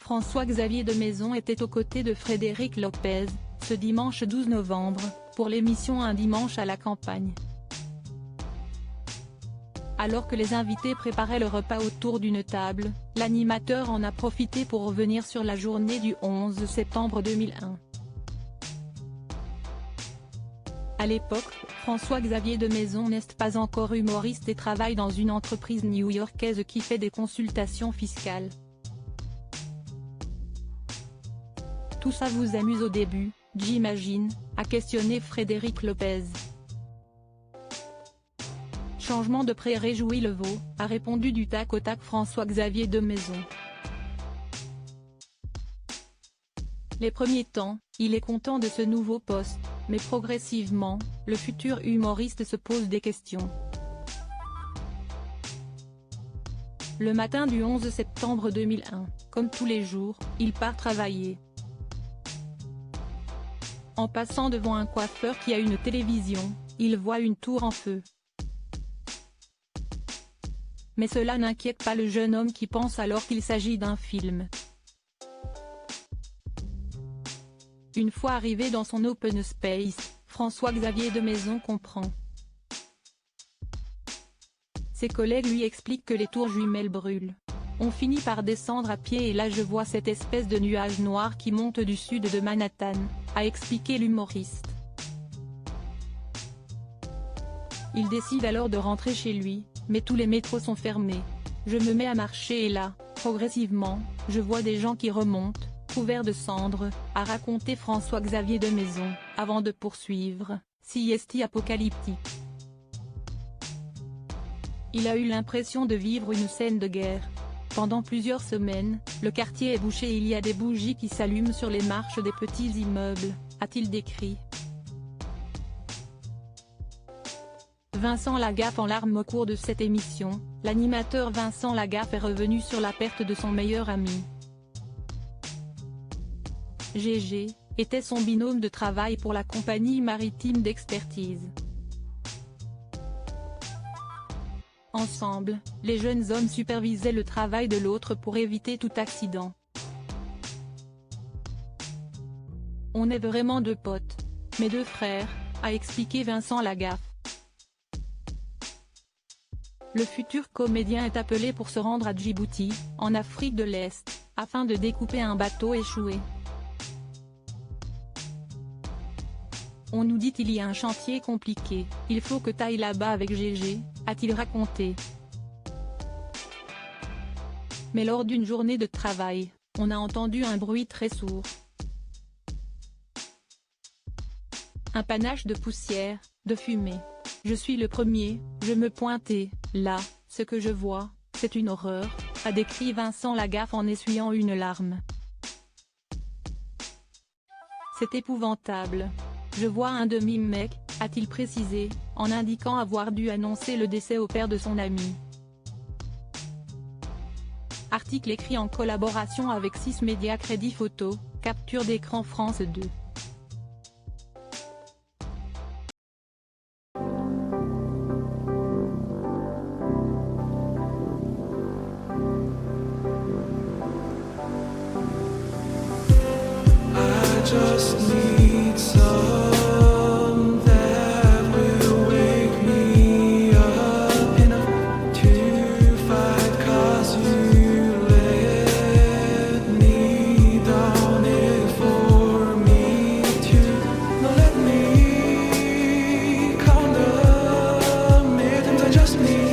François-Xavier de Maison était aux côtés de Frédéric Lopez, ce dimanche 12 novembre, pour l'émission Un dimanche à la campagne. Alors que les invités préparaient le repas autour d'une table, l'animateur en a profité pour revenir sur la journée du 11 septembre 2001. À l'époque, François-Xavier de Maison n'est pas encore humoriste et travaille dans une entreprise new-yorkaise qui fait des consultations fiscales. Tout ça vous amuse au début, j'imagine, a questionné Frédéric Lopez. Changement de pré réjouit le veau, a répondu du tac au tac François-Xavier de Maison. Les premiers temps, il est content de ce nouveau poste, mais progressivement, le futur humoriste se pose des questions. Le matin du 11 septembre 2001, comme tous les jours, il part travailler. En passant devant un coiffeur qui a une télévision, il voit une tour en feu. Mais cela n'inquiète pas le jeune homme qui pense alors qu'il s'agit d'un film. Une fois arrivé dans son open space, François-Xavier de Maison comprend. Ses collègues lui expliquent que les tours jumelles brûlent. On finit par descendre à pied et là je vois cette espèce de nuage noir qui monte du sud de Manhattan, a expliqué l'humoriste. Il décide alors de rentrer chez lui, mais tous les métros sont fermés. Je me mets à marcher et là, progressivement, je vois des gens qui remontent, couverts de cendres, a raconté François-Xavier de Maison, avant de poursuivre, sieste apocalyptique. Il a eu l'impression de vivre une scène de guerre. Pendant plusieurs semaines, le quartier est bouché et il y a des bougies qui s'allument sur les marches des petits immeubles, a-t-il décrit. Vincent Lagaffe en larmes au cours de cette émission, l'animateur Vincent Lagaffe est revenu sur la perte de son meilleur ami. GG, était son binôme de travail pour la compagnie maritime d'expertise. Ensemble, les jeunes hommes supervisaient le travail de l'autre pour éviter tout accident. On est vraiment deux potes. Mes deux frères, a expliqué Vincent Lagaffe. Le futur comédien est appelé pour se rendre à Djibouti, en Afrique de l'Est, afin de découper un bateau échoué. On nous dit qu'il y a un chantier compliqué, il faut que t'ailles là-bas avec GG, a-t-il raconté. Mais lors d'une journée de travail, on a entendu un bruit très sourd. Un panache de poussière, de fumée. Je suis le premier, je me pointais, là, ce que je vois, c'est une horreur, a décrit Vincent Lagaffe en essuyant une larme. C'est épouvantable. Je vois un demi-mec, a-t-il précisé, en indiquant avoir dû annoncer le décès au père de son ami. Article écrit en collaboration avec 6 médias Crédit Photo, capture d'écran France 2. Just need some that will wake me up enough to fight, 'cause you let me down it for me to not let me count the minutes. I just need